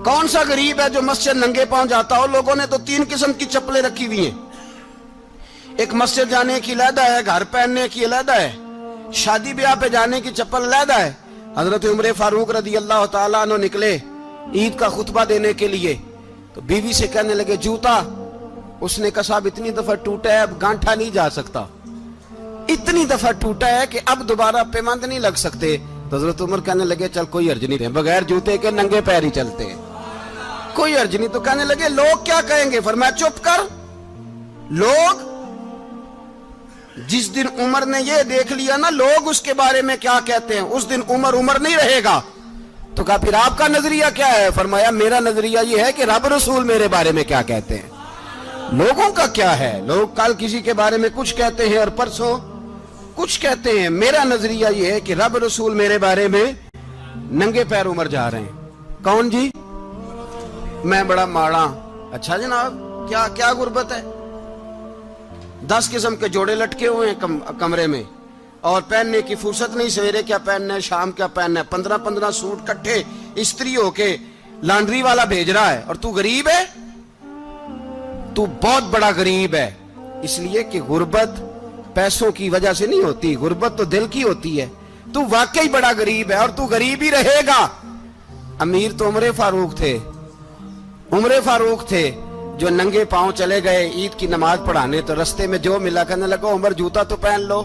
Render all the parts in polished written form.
کون سا غریب ہے جو مسجد ننگے پاؤں جاتا ہو؟ لوگوں نے تو 3 قسم کی چپلیں رکھی ہوئی ہیں، ایک مسجد جانے کی علیحدہ ہے، گھر پہننے کی علیحدہ ہے، شادی بیاہ پہ جانے کی چپل علیحدہ ہے۔ حضرت عمر فاروق رضی اللہ تعالیٰ عنہ نکلے عید کا خطبہ دینے کے لیے، تو بیوی سے کہنے لگے جوتا، اس نے کہا صاحب اتنی دفعہ ٹوٹا ہے اب گانٹھا نہیں جا سکتا، اتنی دفعہ ٹوٹا ہے کہ اب دوبارہ پیمند نہیں لگ سکتے۔ تو حضرت عمر کہنے لگے چل کوئی حرج نہیں، بغیر جوتے کے ننگے پیر ہی چلتے ہیں، کوئی حرج نہیں۔ تو کہنے لگے لوگ کیا کہیں گے؟ فرمایا چپ کر، لوگ جس دن عمر نے یہ دیکھ لیا نا لوگ اس کے بارے میں کیا کہتے ہیں، اس دن عمر نہیں رہے گا۔ تو کہا پھر آپ کا نظریہ کیا ہے؟ فرمایا میرا نظریہ یہ ہے کہ رب رسول میرے بارے میں کیا کہتے ہیں، لوگوں کا کیا ہے؟ لوگ کل کسی کے بارے میں کچھ کہتے ہیں اور پرسوں کچھ کہتے ہیں، میرا نظریہ یہ ہے کہ رب رسول میرے بارے میں ننگے پیر عمر جا رہے ہیں۔ کون جی؟ میں بڑا ماڑا۔ اچھا جناب، کیا غربت ہے؟ 10 قسم کے جوڑے لٹکے ہوئے ہیں کمرے میں، اور پہننے کی فرصت نہیں، سویرے کیا پہننا ہے شام کیا پہننا ہے، 15 سوٹ کٹھے استری ہو کے لانڈری والا بھیج رہا ہے، اور تو غریب ہے، تو بہت بڑا غریب ہے۔ اس لیے کہ غربت پیسوں کی وجہ سے نہیں ہوتی، غربت تو دل کی ہوتی ہے۔ تو واقعی بڑا غریب ہے اور تو غریب ہی رہے گا۔ امیر تو عمر فاروق تھے جو ننگے پاؤں چلے گئے عید کی نماز پڑھانے، تو رستے میں جو ملا کہنے لگا عمر جوتا تو پہن لو۔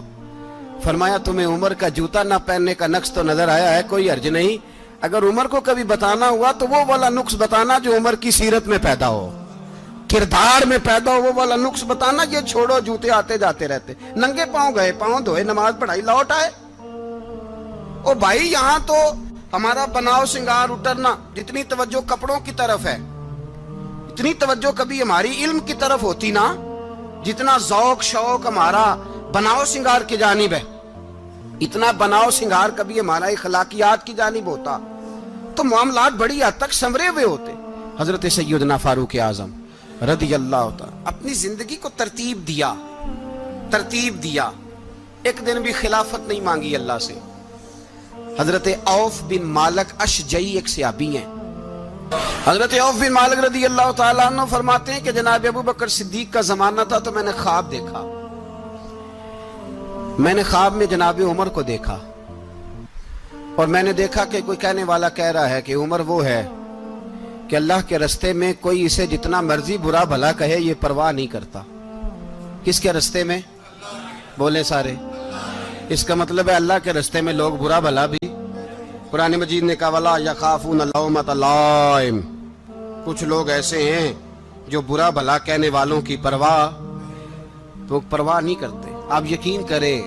فرمایا تمہیں عمر کا جوتا نہ پہننے کا نقص تو نظر آیا ہے، کوئی حرج نہیں، اگر عمر کو کبھی بتانا ہوا تو وہ والا نقص بتانا جو عمر کی سیرت میں پیدا ہو، کردار میں پیدا ہو، وہ والا نقص بتانا، یہ چھوڑو جوتے آتے جاتے رہتے۔ ننگے پاؤں گئے، پاؤں دھوئے، نماز پڑھائی، لوٹ آئے۔ او بھائی یہاں تو ہمارا بناؤ سنگار اترنا، جتنی توجہ کپڑوں کی طرف ہے اتنی توجہ کبھی ہماری علم کی طرف ہوتی نا، جتنا ذوق شوق ہمارا بناؤ سنگار کی جانب ہے، اتنا بناؤ سنگار کبھی ہمارا اخلاقیات کی جانب ہوتا تو معاملات بڑی حد تک سنورے ہوئے ہوتے۔ حضرت سیدنا فاروق اعظم رضی اللہ تعالی اپنی زندگی کو ترتیب دیا، ایک دن بھی خلافت نہیں مانگی اللہ سے۔ حضرت عوف بن مالک اشجعی ایک صحابی ہیں، حضرت عوف بن مالک رضی اللہ تعالیٰ عنہ فرماتے ہیں کہ جناب ابو بکر صدیق کا زمانہ تھا تو میں نے خواب دیکھا، میں نے خواب میں جناب عمر کو دیکھا، اور میں نے دیکھا کہ کوئی کہنے والا کہہ رہا ہے کہ عمر وہ ہے کہ اللہ کے رستے میں کوئی اسے جتنا مرضی برا بھلا کہے یہ پرواہ نہیں کرتا۔ کس کے رستے میں؟ بولے سارے۔ اس کا مطلب ہے اللہ کے رستے میں لوگ برا بھلا بھی، قرآن مجید نے کہا وَلَا يَخَافُونَ لَوْمَةَ لَائِمٍ، کچھ لوگ ایسے ہیں جو برا بھلا کہنے والوں کی پرواہ نہیں کرتے۔ آپ یقین کریں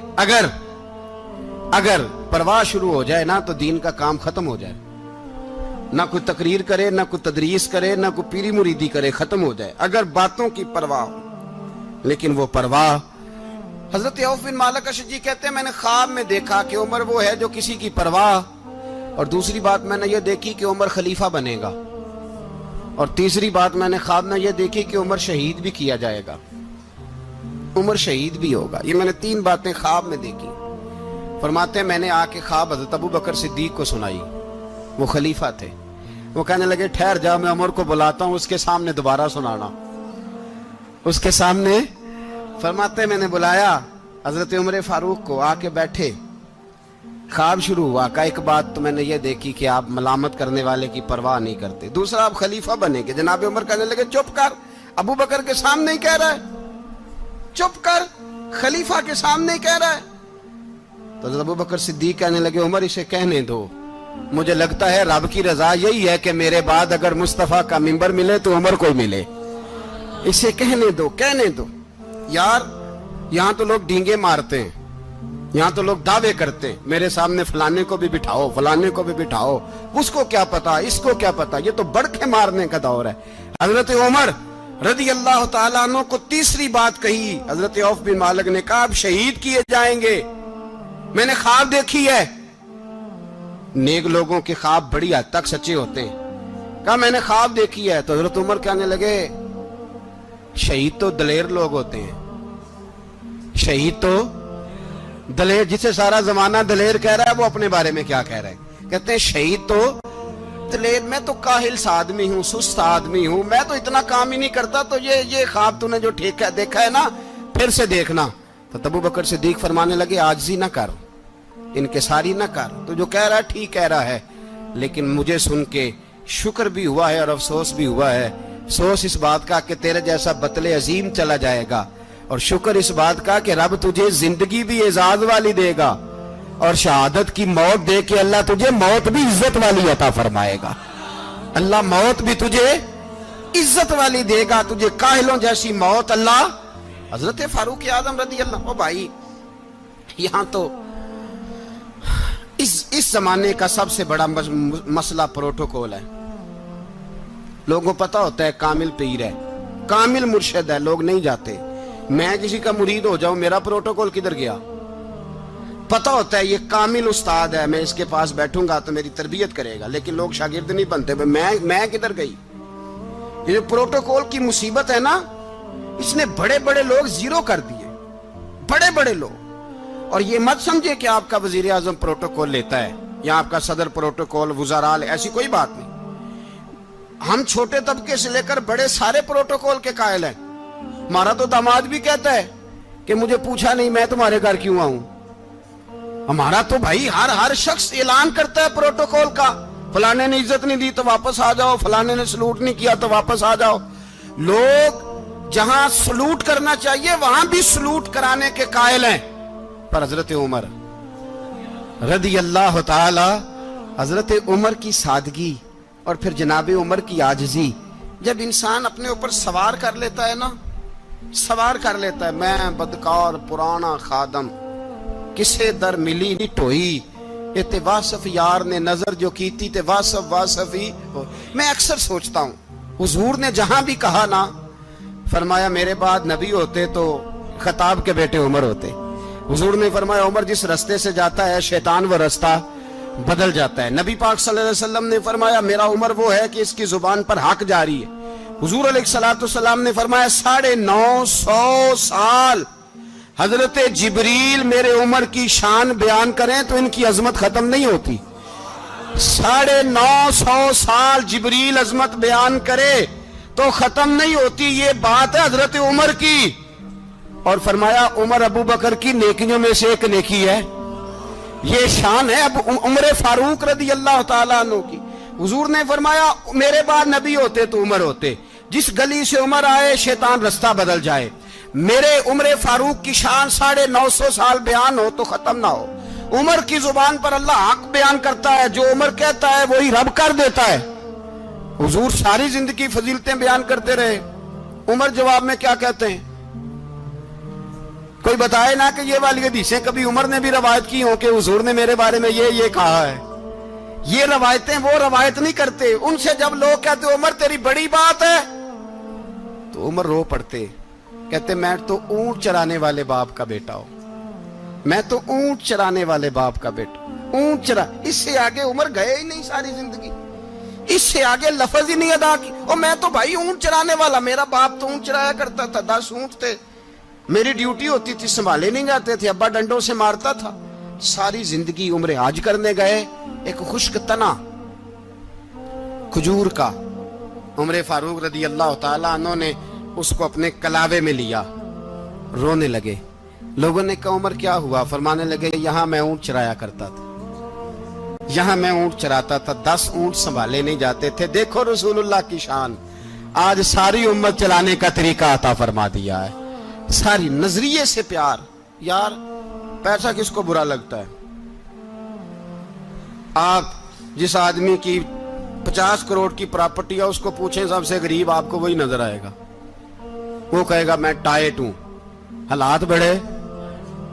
اگر پرواہ شروع ہو جائے نا تو دین کا کام ختم ہو جائے، نہ کوئی تقریر کرے، نہ کوئی تدریس کرے، نہ کوئی پیری مریدی کرے، ختم ہو جائے اگر باتوں کی پرواہ ہو۔ لیکن وہ پرواہ، حضرت عوف بن مالک اشجعی کہتے ہیں میں نے خواب میں دیکھا کہ عمر وہ ہے جو کسی کی پرواہ، اور دوسری بات میں نے یہ دیکھی کہ عمر خلیفہ بنے گا، اور تیسری بات میں نے خواب میں یہ دیکھی کہ عمر شہید بھی کیا جائے گا، عمر شہید بھی ہوگا۔ یہ میں نے 3 باتیں خواب میں دیکھی۔ فرماتے ہیں میں نے آ کے خواب حضرت ابو بکر صدیق کو سنائی، وہ خلیفہ تھے، وہ کہنے لگے ٹھہر جا، میں عمر کو بلاتا ہوں، اس کے سامنے دوبارہ سنانا، اس کے سامنے۔ فرماتے ہیں میں نے بلایا حضرت عمر فاروق کو، آ کے بیٹھے، خواب شروع ہوا۔ کہا ایک بات تو میں نے یہ دیکھی کہ آپ ملامت کرنے والے کی پرواہ نہیں کرتے، دوسرا آپ خلیفہ بنے گے۔ جناب عمر کہنے لگے چپ کر، ابو بکر کے سامنے ہی کہہ رہا ہے، چپ کر، خلیفہ کے سامنے ہی کہہ رہا ہے۔ تو حضرت ابو بکر صدیق کہنے لگے عمر اسے کہنے دو، مجھے لگتا ہے رب کی رضا یہی ہے کہ میرے بعد اگر مصطفیٰ کا منبر ملے تو عمر کو ملے، اسے کہنے دو۔ یار یہاں تو لوگ ڈینگے مارتے ہیں، یہاں تو لوگ دعوے کرتے ہیں میرے سامنے فلانے کو بھی بٹھاؤ، فلانے کو بھی بٹھاؤ، اس کو کیا پتا، اس کو کیا پتا، یہ تو بڑکے مارنے کا دور ہے۔ حضرت عمر رضی اللہ تعالیٰ عنہ کو تیسری بات کہی، حضرت عوف بن مالک نے کہا آپ شہید کیے جائیں گے، میں نے خواب دیکھی ہے۔ نیک لوگوں کے خواب بڑی حد تک سچے ہوتے ہیں۔ کہا میں نے خواب دیکھی ہے۔ تو حضرت عمر کہنے لگے شہید تو دلیر لوگ ہوتے ہیں، شہید تو دلیر، جسے سارا زمانہ دلیر کہہ رہا ہے وہ اپنے بارے میں کیا کہہ رہے ہیں؟ کہتے ہیں شہید تو میں تو کاہل سا آدمی ہوں، سست آدمی ہوں، میں تو اتنا کام ہی نہیں کرتا، تو یہ خواب تو نے جو دیکھا ہے نا پھر سے دیکھنا۔ تو ابو بکر صدیق فرمانے لگے عاجزی نہ کر، انکساری نہ کر، تو جو کہہ رہا ہے ٹھیک کہہ رہا ہے، لیکن مجھے سن کے شکر بھی ہوا ہے اور افسوس بھی ہوا ہے۔ افسوس اس بات کا کہ تیرے جیسا بطل عظیم چلا جائے گا، اور شکر اس بات کا کہ رب تجھے زندگی بھی اعزاز والی دے گا، اور شہادت کی موت دے کے اللہ تجھے موت بھی عزت والی عطا فرمائے گا۔ اللہ موت بھی تجھے عزت والی دے گا، تجھے کاہلوں جیسی موت اللہ۔ حضرت فاروق اعظم رضی اللہ، بھائی یہاں تو اس زمانے کا سب سے بڑا مسئلہ پروٹوکول ہے۔ لوگوں پتہ ہوتا ہے کامل پیر ہے، کامل مرشد ہے، لوگ نہیں جاتے۔ میں کسی کا مرید ہو جاؤں، میرا پروٹوکول کدھر گیا؟ پتہ ہوتا ہے یہ کامل استاد ہے، میں اس کے پاس بیٹھوں گا تو میری تربیت کرے گا، لیکن لوگ شاگرد نہیں بنتے۔ میں کدھر گئی؟ یہ جو پروٹوکول کی مصیبت ہے نا، اس نے بڑے بڑے لوگ زیرو کر دیے، بڑے بڑے لوگ۔ اور یہ مت سمجھے کہ آپ کا وزیر اعظم پروٹوکول لیتا ہے یا آپ کا صدر پروٹوکول، وزراء، ایسی کوئی بات نہیں۔ ہم چھوٹے طبقے سے لے کر بڑے سارے پروٹوکول کے قائل ہیں۔ ہمارا تو داماد بھی کہتا ہے کہ مجھے پوچھا نہیں، میں تمہارے گھر کیوں آؤں۔ ہمارا تو بھائی ہر شخص اعلان کرتا ہے پروٹوکول کا، فلانے نے عزت نہیں دی تو واپس آ جاؤ، فلانے نے سلوٹ نہیں کیا تو واپس آ جاؤ۔ لوگ جہاں سلوٹ کرنا چاہیے وہاں بھی سلوٹ کرانے کے قائل ہیں۔ پر حضرت عمر رضی اللہ تعالی، حضرت عمر کی سادگی اور پھر جناب عمر کی عاجزی، جب انسان اپنے اوپر سوار کر لیتا ہے نا، سوار کر لیتا ہے، میں بدکار پرانا خادم، کسے در ملی نہیں ٹوئی، تے واصف یار نے نظر جو کی تھی تے واصف ہی۔ میں اکثر سوچتا ہوں حضور نے جہاں بھی کہا نا، فرمایا میرے بعد نبی ہوتے تو خطاب کے بیٹے عمر ہوتے۔ حضور نے فرمایا عمر جس رستے سے جاتا ہے شیطان وہ رستہ بدل جاتا ہے۔ نبی پاک صلی اللہ علیہ وسلم نے فرمایا میرا عمر وہ ہے کہ اس کی زبان پر حق جاری ہے۔ حضور علیہ السلام نے فرمایا 950 سال حضرت جبریل میرے عمر کی شان بیان کریں تو ان کی عظمت ختم نہیں ہوتی۔ 950 سال جبریل عظمت بیان کرے تو ختم نہیں ہوتی۔ یہ بات ہے حضرت عمر کی، اور فرمایا عمر ابو بکر کی نیکیوں میں سے ایک نیکی ہے۔ یہ شان ہے اب عمر فاروق رضی اللہ تعالیٰ عنہ کی۔ حضور نے فرمایا میرے بعد نبی ہوتے تو عمر ہوتے، جس گلی سے عمر آئے شیطان رستہ بدل جائے۔ میرے عمر فاروق کی شان 950 سال بیان ہو تو ختم نہ ہو۔ عمر کی زبان پر اللہ حق بیان کرتا ہے، جو عمر کہتا ہے وہی رب کر دیتا ہے۔ حضور ساری زندگی فضیلتیں بیان کرتے رہے، عمر جواب میں کیا کہتے ہیں؟ کوئی بتائے نا کہ یہ والی حدیثیں کبھی عمر نے بھی روایت کی ہوں کہ حضور نے میرے بارے میں یہ کہا ہے۔ یہ روایتیں وہ روایت نہیں کرتے۔ ان سے جب لوگ کہتے عمر تیری بڑی بات ہے تو عمر رو پڑتے، کہتے میں تو اونٹ چرانے والے باپ کا بیٹا ہوں، میں تو اونٹ چرانے والے باپ کا بیٹا، اونٹ چرا۔ اس سے آگے عمر گئے ہی نہیں ساری زندگی، اس سے آگے لفظ ہی نہیں ادا کی۔ اور میں تو بھائی اونٹ چرانے والا، میرا باپ تو اونٹ چرایا کرتا تھا، 10 اونٹ تھے، میری ڈیوٹی ہوتی تھی، سنبھالے نہیں جاتے تھے، ابا ڈنڈوں سے مارتا تھا۔ ساری زندگی عمر حج کرنے گئے، ایک خشک تنا کھجور کا عمر فاروق رضی اللہ تعالیٰ عنہ نے اس کو اپنے کلاوے میں لیا، رونے لگے۔ لوگوں نے کہا عمر کیا ہوا؟ فرمانے لگے یہاں میں اونٹ چرایا کرتا تھا، یہاں میں اونٹ چراتا تھا، 10 اونٹ سنبھالے نہیں جاتے تھے۔ دیکھو رسول اللہ کی شان، آج ساری امت چلانے کا طریقہ عطا فرما دیا ہے۔ ساری نظریے سے پیار۔ یار پیسہ کس کو برا لگتا ہے؟ آپ جس آدمی کی 50 کروڑ کی پراپرٹی ہے اس کو پوچھیں سب سے غریب، آپ کو وہی نظر آئے گا۔ وہ کہے گا میں ٹائٹ ہوں، حالات بڑے۔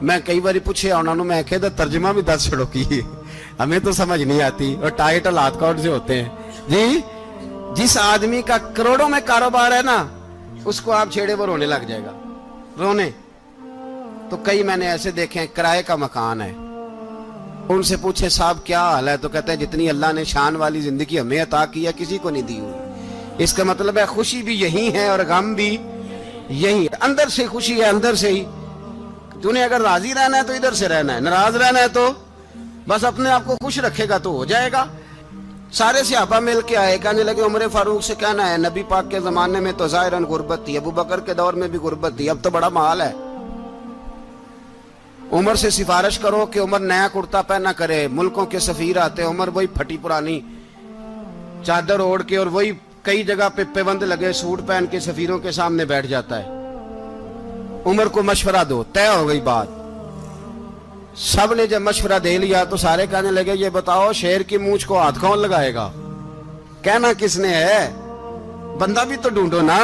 میں کئی باری پوچھے انہوں نے، میں کہتا ترجمہ بھی 10 چھڑوں کی، ہمیں تو سمجھ نہیں آتی، اور ٹائٹ حالات کون سے ہوتے ہیں جی؟ جس آدمی کا کروڑوں میں کاروبار ہے نا، اس کو آپ چھیڑے وہ رونے لگ جائے گا، رونے۔ تو کئی میں نے ایسے دیکھے ہیں کرائے کا مکان ہے، ان سے پوچھے صاحب کیا حال ہے، تو کہتے ہیں جتنی اللہ نے شان والی زندگی ہمیں عطا کی ہے کسی کو نہیں دی ہوئی۔ اس کا مطلب ہے خوشی بھی یہی ہے اور غم بھی یہی ہے، اندر سے خوشی ہے، اندر سے ہی۔ تو نے اگر راضی رہنا ہے تو ادھر سے رہنا ہے، ناراض رہنا ہے تو بس اپنے آپ کو خوش رکھے گا تو ہو جائے گا۔ سارے صحابہ مل کے آئے، کہنے لگے عمر فاروق سے کہنا ہے نبی پاک کے زمانے میں تو ظاہراً غربت تھی، ابو بکر کے دور میں بھی غربت تھی، اب تو بڑا مال ہے، عمر سے سفارش کرو کہ عمر نیا کرتا پہنا کرے۔ ملکوں کے سفیر آتے، عمر وہی پھٹی پرانی چادر اوڑھ کے اور وہی کئی جگہ پہ پیوند لگے سوٹ پہن کے سفیروں کے سامنے بیٹھ جاتا ہے۔ عمر کو مشورہ دو، طے ہو گئی بات۔ سب نے جب مشورہ دے لیا تو سارے کہنے لگے یہ بتاؤ شیر کی مونچھ کو ہاتھ کون لگائے گا؟ کہنا کس نے ہے؟ بندہ بھی تو ڈھونڈو نا۔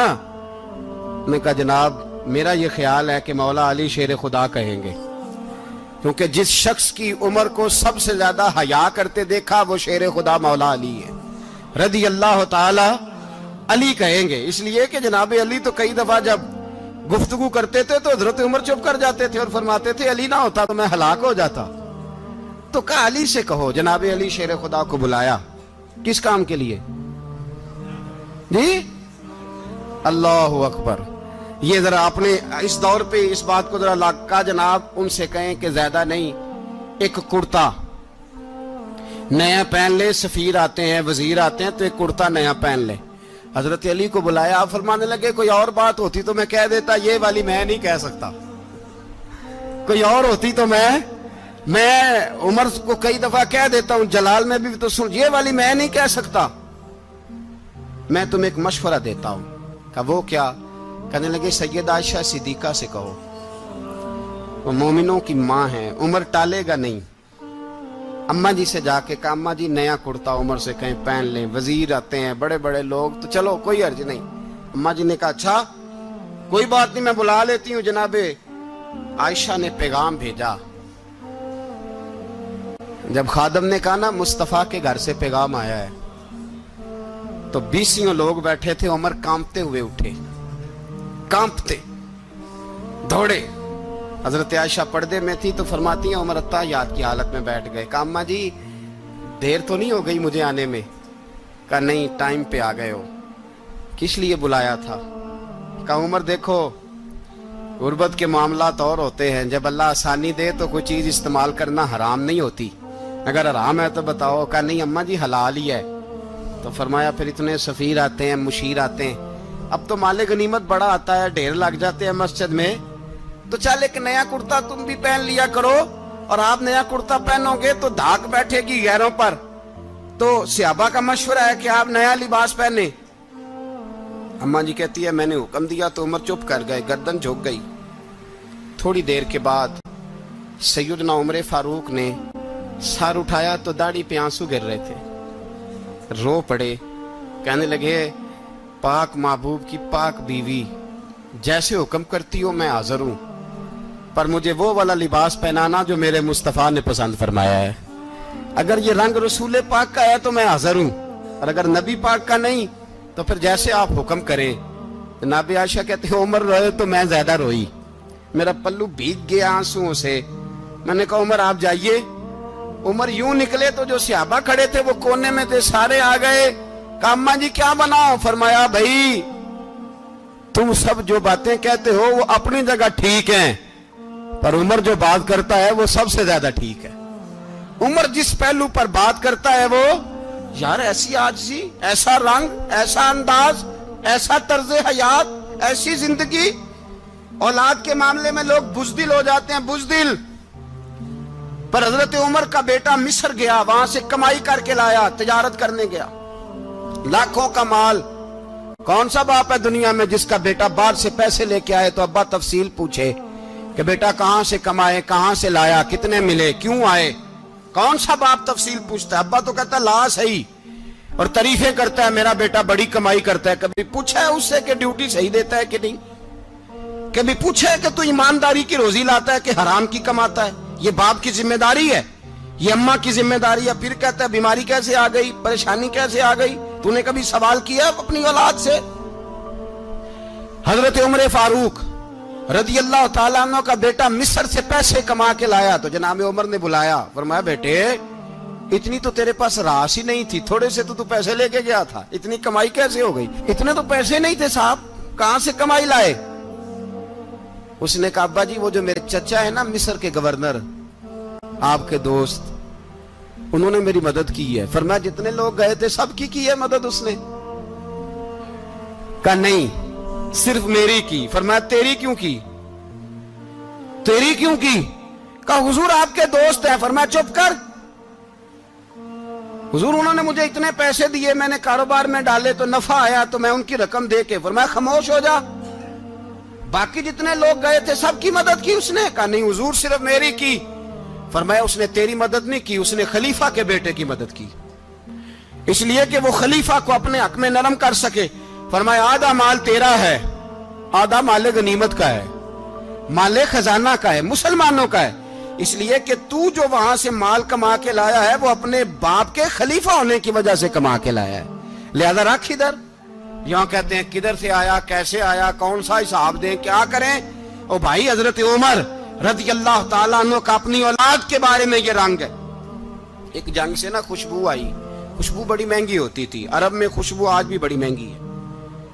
نے کہا جناب میرا یہ خیال ہے کہ مولا علی شیر خدا کہیں گے، کیونکہ جس شخص کی عمر کو سب سے زیادہ حیا کرتے دیکھا وہ شیر خدا مولا علی ہے رضی اللہ تعالی علی کہیں گے، اس لیے کہ جناب علی تو کئی دفعہ جب گفتگو کرتے تھے تو حضرت عمر چپ کر جاتے تھے اور فرماتے تھے علی نہ ہوتا تو میں ہلاک ہو جاتا، تو کہا علی سے کہو۔ جناب علی شیر خدا کو بلایا، کس کام کے لیے؟ جی اللہ اکبر۔ یہ ذرا اپنے اس دور پہ اس بات کو ذرا لاکا جناب ان سے کہیں کہ زیادہ نہیں، ایک کرتا نیا پہن لے، سفیر آتے ہیں وزیر آتے ہیں تو ایک کرتا نیا پہن لے۔ حضرت علی کو بلایا، آپ فرمانے لگے کوئی اور بات ہوتی تو میں کہہ دیتا، یہ والی میں نہیں کہہ سکتا، کوئی اور ہوتی تو میں عمر کو کئی دفعہ کہہ دیتا ہوں، جلال میں بھی تو سن، یہ والی میں نہیں کہہ سکتا، میں تمہیں ایک مشورہ دیتا ہوں۔ کہا وہ کیا؟ کہنے لگے سیدہ عائشہ صدیقہ سے کہو، وہ مومنوں کی ماں ہیں، عمر ٹالے گا نہیں۔ اماں جی سے جا کے کہا اماں جی نیا کرتا عمر سے کہیں پہن لیں، وزیر آتے ہیں بڑے بڑے لوگ تو چلو کوئی عرض نہیں۔ اماں جی نے کہا اچھا کوئی بات نہیں میں بلا لیتی ہوں۔ جناب عائشہ نے پیغام بھیجا، جب خادم نے کہا نا مصطفیٰ کے گھر سے پیغام آیا ہے تو 20 لوگ بیٹھے تھے، عمر کانپتے ہوئے اٹھے، کانپتے دوڑے۔ حضرت عائشہ پردے میں تھی تو فرماتی ہیں عمر اتحیات کی حالت میں بیٹھ گئے۔ کہا اماں جی دیر تو نہیں ہو گئی مجھے آنے میں؟ کہا نہیں ٹائم پہ آ گئے ہو، کس لیے بلایا تھا؟ کہا عمر دیکھو غربت کے معاملات اور ہوتے ہیں، جب اللہ آسانی دے تو کوئی چیز استعمال کرنا حرام نہیں ہوتی، اگر حرام ہے تو بتاؤ۔ کہا نہیں اماں جی حلال ہی ہے۔ تو فرمایا پھر اتنے سفیر آتے ہیں مشیر آتے ہیں، اب تو مال غنیمت بڑا آتا ہے، ڈھیر لگ جاتے ہیں مسجد میں، تو چل ایک نیا کرتا تم بھی پہن لیا کرو، اور آپ نیا کرتا پہنو گے تو دھاک بیٹھے گی غیروں پر، تو صحابہ کا مشورہ ہے کہ آپ نیا لباس پہنے۔ اماں جی کہتی ہے میں نے حکم دیا تو عمر چپ کر گئے، گردن جھک گئی۔ تھوڑی دیر کے بعد سیدنا عمر فاروق نے سر اٹھایا تو داڑھی پہ آنسو گر رہے تھے، رو پڑے، کہنے لگے پاک محبوب کی پاک بیوی جیسے حکم کرتی ہو میں حاضر ہوں، پر مجھے وہ والا لباس پہنانا جو میرے مصطفیٰ نے پسند فرمایا ہے، اگر یہ رنگ رسول پاک کا ہے تو میں حاضر ہوں، اور اگر نبی پاک کا نہیں تو پھر جیسے آپ حکم کریں۔ جناب عائشہ کہتے ہیں عمر روئے تو میں زیادہ روئی، میرا پلو بھیگ گیا آنسوؤں سے۔ میں نے کہا عمر آپ جائیے۔ عمر یوں نکلے تو جو صحابہ کھڑے تھے وہ کونے میں تھے، سارے آ گئے۔ کہا اماں جی کیا بناؤ؟ فرمایا بھائی تم سب جو باتیں کہتے ہو وہ اپنی جگہ ٹھیک ہیں، پر عمر جو بات کرتا ہے وہ سب سے زیادہ ٹھیک ہے۔ عمر جس پہلو پر بات کرتا ہے وہ یار ایسی عاجزی، ایسا رنگ، ایسا انداز، ایسا طرز حیات، ایسی زندگی، اولاد کے معاملے میں لوگ بزدل ہو جاتے ہیں، بزدل، پر حضرت عمر کا بیٹا مصر گیا، وہاں سے کمائی کر کے لایا، تجارت کرنے گیا، لاکھوں کا مال۔ کون سا باپ ہے دنیا میں جس کا بیٹا باہر سے پیسے لے کے آئے تو ابا تفصیل پوچھے کہ بیٹا کہاں سے کمائے، کہاں سے لایا، کتنے ملے، کیوں آئے؟ کون سا باپ تفصیل پوچھتا ہے؟ ابا تو کہتا ہے لا صحیح، اور تعریفیں کرتا ہے میرا بیٹا بڑی کمائی کرتا ہے۔ کبھی پوچھا ہے اس سے کہ ڈیوٹی صحیح دیتا ہے کہ نہیں؟ کبھی پوچھا ہے کہ تو ایمانداری کی روزی لاتا ہے کہ حرام کی کماتا ہے؟ یہ باپ کی ذمہ داری ہے، یہ اماں کی ذمہ داری ہے۔ پھر کہتا ہے بیماری کیسے آ گئی، پریشانی کیسے آ گئی؟ تو نے کبھی سوال کیا اپنی اولاد سے؟ حضرت عمر فاروق رضی اللہ تعالیٰ عنہ کا بیٹا مصر سے پیسے کما کے لایا تو جناب عمر نے بلایا، فرمایا بیٹے اتنی تو تیرے پاس راس ہی نہیں تھی، تھوڑے سے تو پیسے لے کے گیا تھا، اتنی کمائی کیسے ہو گئی؟ اتنے تو پیسے نہیں تھے صاحب، کہاں سے کمائی لائے؟ اس نے کہا ابا جی وہ جو میرے چچا ہے نا مصر کے گورنر، آپ کے دوست، انہوں نے میری مدد کی ہے. فرمایا جتنے لوگ گئے تھے سب کی ہے مدد اس نے؟ کہا نہیں صرف میری کی. فرمایا تیری کیوں کی؟ تیری کیوں کی؟ کہا حضور آپ کے دوست ہیں. فرمایا چپ کر حضور انہوں نے مجھے اتنے پیسے دیے, میں نے کاروبار میں ڈالے تو نفع آیا تو میں ان کی رقم دے کے. فرمایا خاموش ہو جا, باقی جتنے لوگ گئے تھے سب کی مدد کی اس نے؟ کہا نہیں حضور صرف میری کی. فرمایا اس نے تیری مدد نہیں کی, اس نے خلیفہ کے بیٹے کی مدد کی, اس لیے کہ وہ خلیفہ کو اپنے حق میں نرم کر سکے. فرمایا آدھا مال تیرا ہے, آدھا مال غنیمت کا ہے, مال خزانہ کا ہے, مسلمانوں کا ہے, اس لیے کہ تو جو وہاں سے مال کما کے لایا ہے وہ اپنے باپ کے خلیفہ ہونے کی وجہ سے کما کے لایا ہے, لہذا رکھ ادھر. یہاں کہتے ہیں کدھر سے آیا, کیسے آیا, کون سا حساب دیں, کیا کریں. او بھائی حضرت عمر رضی اللہ تعالیٰ عنہ کا اپنی اولاد کے بارے میں یہ رنگ ہے. ایک جنگ سے نا خوشبو آئی, خوشبو بڑی مہنگی ہوتی تھی, عرب میں خوشبو آج بھی بڑی مہنگی ہے,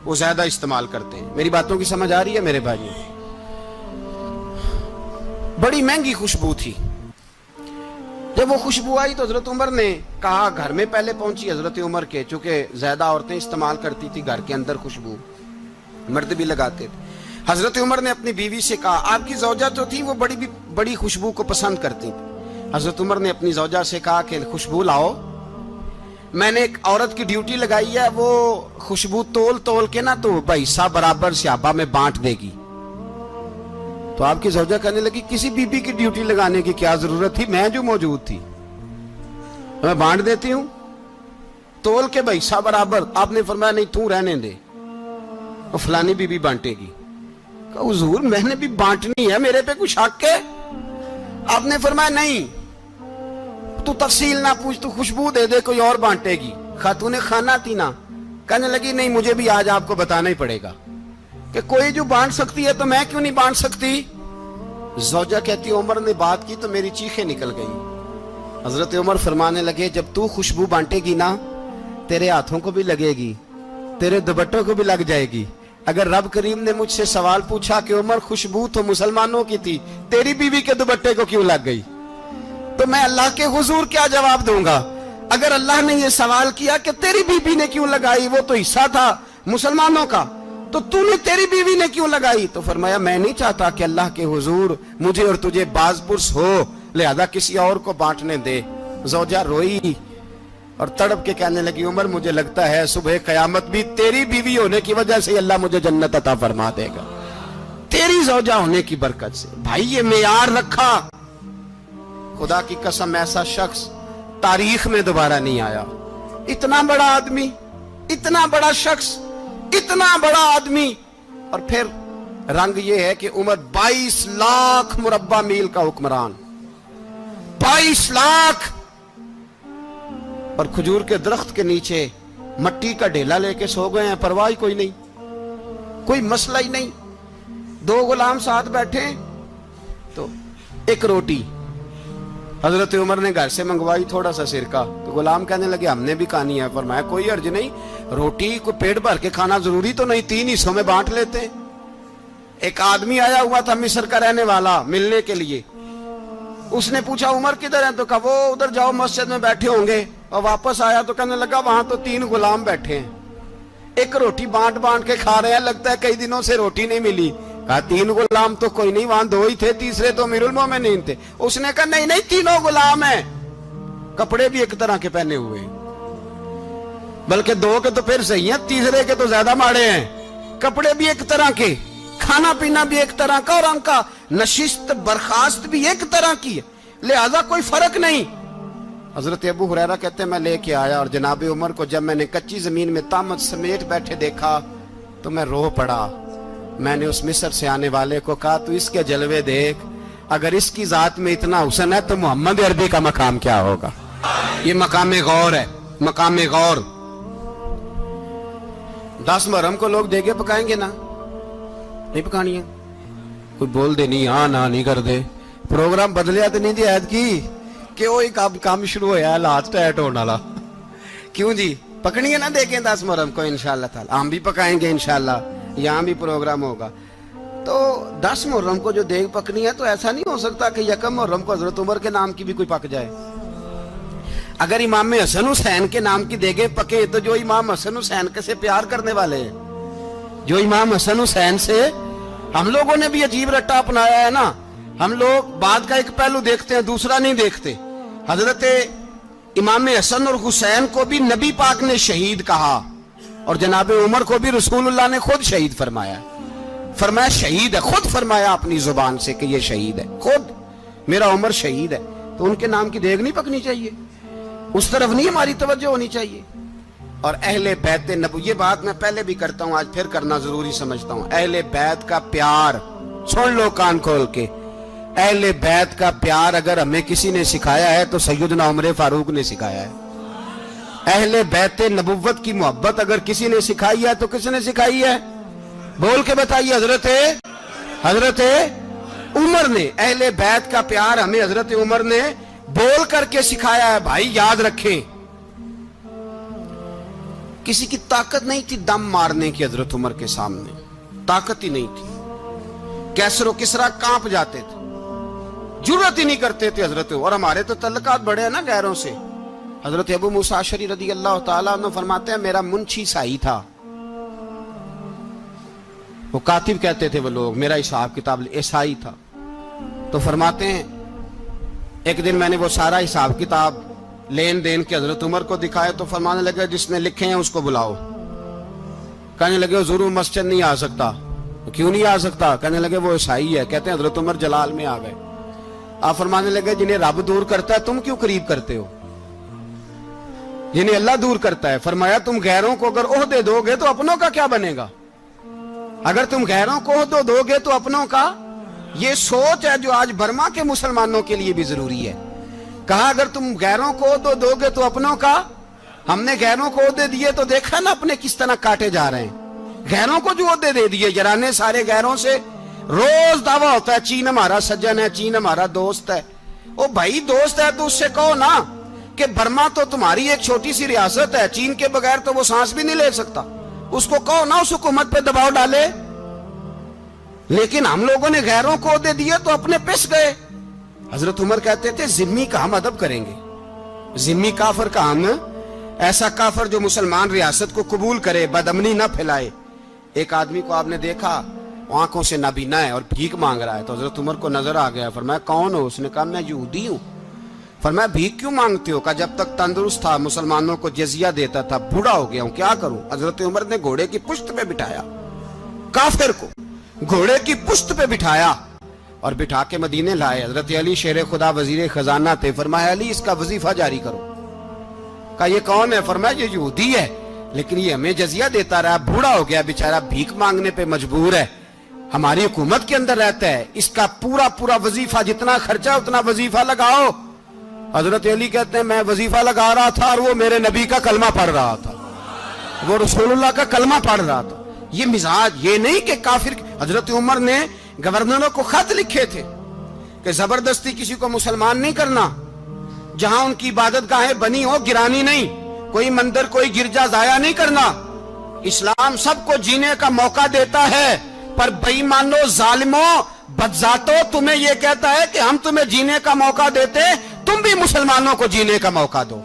وہ زیادہ استعمال کرتے ہیں. میری باتوں کی سمجھ آ رہی ہے میرے بھائی؟ بڑی مہنگی خوشبو تھی. جب وہ خوشبو آئی تو حضرت عمر نے کہا, گھر میں پہلے پہنچی حضرت عمر کے, چونکہ زیادہ عورتیں استعمال کرتی تھی گھر کے اندر خوشبو, مرد بھی لگاتے تھے. حضرت عمر نے اپنی بیوی سے کہا, آپ کی زوجہ تو تھی وہ بڑی خوشبو کو پسند کرتی تھی. حضرت عمر نے اپنی زوجہ سے کہا کہ خوشبو لاؤ, میں نے ایک عورت کی ڈیوٹی لگائی ہے, وہ خوشبو تول کے نا تو حصہ برابر صحابہ میں بانٹ دے گی. تو آپ کی زوجہ کہنے لگی کسی بی بی کی ڈیوٹی لگانے کی کیا ضرورت تھی, میں جو موجود تھی میں بانٹ دیتی ہوں تول کے حصہ برابر. آپ نے فرمایا نہیں تو رہنے دے, وہ فلانی بی بی بانٹے گی. کہا حضور میں نے بھی بانٹنی ہے, میرے پہ کچھ شک ہے؟ آپ نے فرمایا نہیں تو تفصیل نہ پوچھ, تو خوشبو دے دے, کوئی اور بانٹے گی. خاتون خانہ تھی نا, کہنے لگی نہیں مجھے بھی آج آپ کو بتانا ہی پڑے گا کہ کوئی جو بانٹ سکتی ہے تو میں کیوں نہیں بانٹ سکتی. زوجہ کہتی عمر نے بات کی تو میری چیخیں نکل گئی. حضرت عمر فرمانے لگے جب تو خوشبو بانٹے گی نا تیرے ہاتھوں کو بھی لگے گی, تیرے دوپٹوں کو بھی لگ جائے گی. اگر رب کریم نے مجھ سے سوال پوچھا کہ عمر خوشبو تو مسلمانوں کی تھی, تیری بیوی کے دوپٹے کو کیوں لگ گئی, تو میں اللہ کے حضور کیا جواب دوں گا؟ اگر اللہ نے یہ سوال کیا کہ تیری بیوی نے کیوں لگائی, وہ تو حصہ تھا مسلمانوں کا, تو نے تیری بیوی نے کیوں لگائی؟ تو فرمایا میں نہیں چاہتا کہ اللہ کے حضور مجھے اور تجھے باز پرس ہو, لہذا کسی اور کو بانٹنے دے. زوجہ روئی اور تڑپ کے کہنے لگی عمر مجھے لگتا ہے صبح قیامت بھی تیری بیوی ہونے کی وجہ سے اللہ مجھے جنت عطا فرما دے گا, تیری زوجہ ہونے کی برکت سے. بھائی یہ معیار رکھا, خدا کی قسم ایسا شخص تاریخ میں دوبارہ نہیں آیا. اتنا بڑا آدمی, اتنا بڑا شخص, اتنا بڑا آدمی, اور پھر رنگ یہ ہے کہ عمر 22 لاکھ مربع میل کا حکمران, 22 لاکھ, اور کھجور کے درخت کے نیچے مٹی کا ڈھیلا لے کے سو گئے ہیں, پرواہ کوئی نہیں, کوئی مسئلہ ہی نہیں. 2 غلام ساتھ بیٹھے تو ایک روٹی حضرت عمر نے گھر سے منگوائی, تھوڑا سا سرکہ, تو غلام کہنے لگے ہم نے بھی کھانی ہے. فرمایا کوئی حرج نہیں, روٹی کو پیٹ بھر کے کھانا ضروری تو نہیں, 3 حصوں میں بانٹ لیتے ہیں. ایک آدمی آیا ہوا تھا مصر کا رہنے والا ملنے کے لیے, اس نے پوچھا عمر کدھر ہیں, تو کہا وہ ادھر جاؤ مسجد میں بیٹھے ہوں گے. اور واپس آیا تو کہنے لگا وہاں تو 3 غلام بیٹھے ہیں, ایک روٹی بانٹ کے کھا رہے ہیں, لگتا ہے کئی دنوں سے روٹی نہیں ملی. کہا 3 غلام تو کوئی نہیں, وہاں 2 ہی تھے, تیسرے تو امیر المومنین تھے. اس نے کہا نہیں 3 غلام ہیں, کپڑے بھی ایک طرح کے پہنے ہوئے, بلکہ 2 کے تو پھر صحیح ہیں, تیسرے کے تو زیادہ ماڑے ہیں. کپڑے بھی ایک طرح کے, کھانا پینا بھی ایک طرح کا, اور ان کا نشست برخاست بھی ایک طرح کی ہے, لہذا کوئی فرق نہیں. حضرت ابو ہریرہ کہتے ہیں میں لے کے آیا, اور جناب عمر کو جب میں نے کچی زمین میں تامت سمیٹ بیٹھے دیکھا تو میں رو پڑا. میں نے اس مصر سے آنے والے کو کہا تو اس کے جلوے دیکھ, اگر اس کی ذات میں اتنا حسن ہے تو محمد عربی کا مقام کیا ہوگا. یہ مقام غور ہے, مقام غور. 10 محرم کو لوگ دیگے پکائیں گے نا, نہیں پکانی ہے, کوئی بول دے نہیں, ہاں نہ نہیں کر دے, پروگرام بدلیا تو نہیں دی عید کی کہ وہ کام شروع ہوا ہے لاسٹ ٹائٹ ہونے والا. کیوں جی پکڑی ہے نا دیکھیں 10 محرم کو انشاءاللہ تعالی, ہم بھی پکائیں گے انشاءاللہ, یہاں بھی پروگرام ہوگا. تو 10 محرم کو جو دیگ پکنی ہے تو ایسا نہیں ہو سکتا کہ 1 محرم کو حضرت عمر کے نام کی بھی کوئی پک جائے. اگر امام حسن حسین کے نام کی دیگیں پکے تو جو امام حسن حسین کے سے پیار کرنے والے ہیں، جو امام حسن حسین سے، ہم لوگوں نے بھی عجیب رٹا اپنایا ہے نا، ہم لوگ بات کا ایک پہلو دیکھتے ہیں دوسرا نہیں دیکھتے۔ حضرت امام حسن اور حسین کو بھی نبی پاک نے شہید کہا، اور جناب عمر کو بھی رسول اللہ نے خود شہید فرمایا، فرمایا شہید ہے، خود فرمایا اپنی زبان سے کہ یہ شہید ہے، خود میرا عمر شہید ہے۔ تو ان کے نام کی دیگ نہیں پکنی چاہیے، اس طرف نہیں ہماری توجہ ہونی چاہیے۔ اور اہل بیت نبوی، یہ بات میں پہلے بھی کرتا ہوں، آج پھر کرنا ضروری سمجھتا ہوں، اہل بیت کا پیار، سن لو کان کھول کے، اہل بیت کا پیار اگر ہمیں کسی نے سکھایا ہے تو سیدنا عمر فاروق نے سکھایا ہے۔ اہل بیت نبوت کی محبت اگر کسی نے سکھائی ہے تو کس نے سکھائی ہے؟ بول کے بتائیے، حضرت عمر نے۔ اہل بیت کا پیار ہمیں حضرت عمر نے بول کر کے سکھایا ہے۔ بھائی یاد رکھیں، کسی کی طاقت نہیں تھی دم مارنے کی حضرت عمر کے سامنے، طاقت ہی نہیں تھی، کیسر و کسرا کانپ جاتے تھے، جرأت ہی نہیں کرتے تھے حضرت۔ اور ہمارے تو تعلقات بڑے ہیں نا غیروں سے۔ حضرت ابو موسیٰ اشعری رضی اللہ تعالیٰ عنہ فرماتے ہیں میرا منشی عیسائی تھا، وہ کاتب کہتے تھے وہ لوگ، میرا حساب کتاب عیسائی تھا۔ تو فرماتے ہیں ایک دن میں نے وہ سارا حساب کتاب لین دین کے حضرت عمر کو دکھائے تو فرمانے لگے جس نے لکھے ہیں اس کو بلاؤ۔ کہنے لگے ضرور مسجد نہیں آ سکتا۔ کیوں نہیں آ سکتا؟ کہنے لگے وہ عیسائی ہے۔ کہتے ہیں حضرت عمر جلال میں آ گئے، آپ فرمانے لگے جنہیں رب دور کرتا ہے تم کیوں قریب کرتے ہو؟ جنہیں اللہ دور کرتا ہے۔ فرمایا تم غیروں کو اگر عہدے دو گے تو اپنوں کا کیا بنے گا؟ اگر تم غیروں کو عہدے دو گے تو اپنوں کا، یہ سوچ ہے جو آج برما کے مسلمانوں کے لیے بھی ضروری ہے۔ کہا اگر تم غیروں کو عہدے دو گے تو اپنوں کا۔ ہم نے غیروں کو عہدے دیے تو دیکھا نا اپنے کس طرح کاٹے جا رہے ہیں۔ غیروں کو جو عہدے دے دیے یارانے سارے غیروں سے، روز دعویٰ ہوتا ہے چین ہمارا سجن ہے، چین ہمارا دوست ہے۔ او بھائی دوست ہے تو اس سے کہو نا کہ برما تو تمہاری ایک چھوٹی سی ریاست ہے، چین کے بغیر تو وہ سانس بھی نہیں لے سکتا، اس کو کہو نا اس حکومت پہ دباؤ ڈالے۔ لیکن ہم لوگوں نے غیروں کو عہدے دیے تو اپنے پس گئے۔ حضرت عمر کہتے تھے ذمی کا ہم ادب کریں گے، ذمی کافر کا ہم، ایسا کافر جو مسلمان ریاست کو قبول کرے، بدامنی نہ پھیلائے۔ ایک آدمی کو آپ نے دیکھا آنکھوں سے نابینا ہے اور بھیک مانگ رہا ہے، تو حضرت عمر کو نظر آ گیا، فرمایا کون ہو؟ اس نے کہا میں یہودی ہوں۔ فرمایا بھیک کیوں مانگتے ہو؟ کہا جب تک تندرست تھا مسلمانوں کو جزیہ دیتا تھا، بوڑھا ہو گیا ہوں کیا کروں؟ حضرت عمر نے گھوڑے کی پشت پہ بٹھایا، کافر کو گھوڑے کی پشت پہ بٹھایا اور بٹھا کے مدینے لائے۔ حضرت علی شیر خدا وزیر خزانہ تھے، فرمایا علی اس کا وظیفہ جاری کرو۔ کہا یہ کون ہے؟ فرمایا یہ یہودی ہے لیکن یہ ہمیں جزیہ دیتا رہا، بوڑھا ہو گیا بیچارہ، بھیک مانگنے پہ مجبور ہے، ہماری حکومت کے اندر رہتا ہے، اس کا پورا وظیفہ جتنا خرچہ اتنا وظیفہ لگاؤ۔ حضرت علی کہتے ہیں میں وظیفہ لگا رہا تھا اور وہ میرے نبی کا کلمہ پڑھ رہا تھا، وہ رسول اللہ کا کلمہ پڑھ رہا تھا۔ یہ مزاج، یہ نہیں کہ کافر۔ حضرت عمر نے گورنروں کو خط لکھے تھے کہ زبردستی کسی کو مسلمان نہیں کرنا، جہاں ان کی عبادت گاہیں بنی ہو گرانی نہیں، کوئی مندر کوئی گرجا ضائع نہیں کرنا۔ اسلام سب کو جینے کا موقع دیتا ہے، پر بے ایمانو ظالموں بدذاتوں تمہیں یہ کہتا ہے کہ ہم تمہیں جینے کا موقع دیتے، تم بھی مسلمانوں کو جینے کا موقع دو۔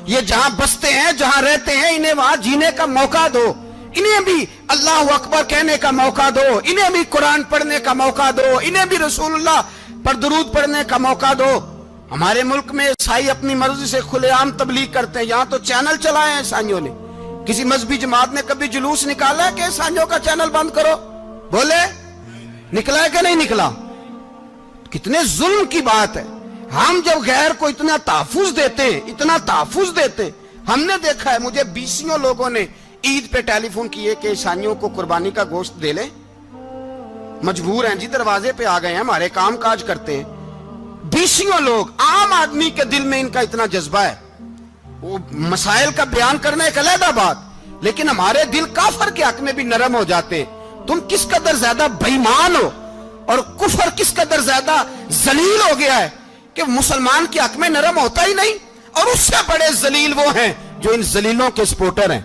یہ جہاں بستے ہیں جہاں رہتے ہیں انہیں وہاں جینے کا موقع دو، انہیں بھی اللہ اکبر کہنے کا موقع دو، انہیں بھی قرآن پڑھنے کا موقع دو، انہیں بھی رسول اللہ پر درود پڑھنے کا موقع دو۔ ہمارے ملک میں عیسائی اپنی مرضی سے کھلے عام تبلیغ کرتے ہیں، یہاں تو چینل چلائے ہیں عیسائیوں نے۔ کسی مذہبی جماعت نے کبھی جلوس نکالا ہے کہ عیسائیوں کا چینل بند کرو؟ بولے نکلا ہے کہ نہیں نکلا؟ کتنے ظلم کی بات ہے۔ ہم جب غیر کو اتنا تحفظ دیتے ہیں، اتنا تحفظ دیتے ہیں، ہم نے دیکھا ہے، مجھے بیسیوں لوگوں نے عید پہ ٹیلی فون کیے کہ عیسائیوں کو قربانی کا گوشت دے لیں، مجبور ہیں جی، دروازے پہ آ گئے ہیں، ہمارے کام کاج کرتے ہیں۔ بیسیوں لوگ، عام آدمی کے دل میں ان کا اتنا جذبہ ہے، وہ مسائل کا بیان کرنا ایک علیحدہ بات، لیکن ہمارے دل کافر کے حق میں بھی نرم ہو جاتے ہیں۔ تم کس قدر زیادہ بے ایمان ہو اور کفر کس قدر زیادہ ذلیل ہو گیا ہے کہ مسلمان کے حق میں نرم ہوتا ہی نہیں۔ اور اس سے بڑے ذلیل وہ ہیں جو ان ذلیلوں کے سپورٹر ہیں،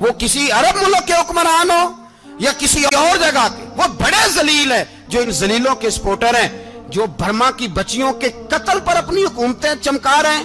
وہ کسی عرب ملک کے حکمران ہو یا کسی اور جگہ کے، وہ بڑے ذلیل ہیں جو ان ذلیلوں کے سپورٹر ہیں، جو برما کی بچیوں کے قتل پر اپنی حکومتیں چمکا رہے ہیں۔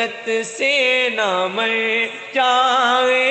عزت سے نہ مر جائے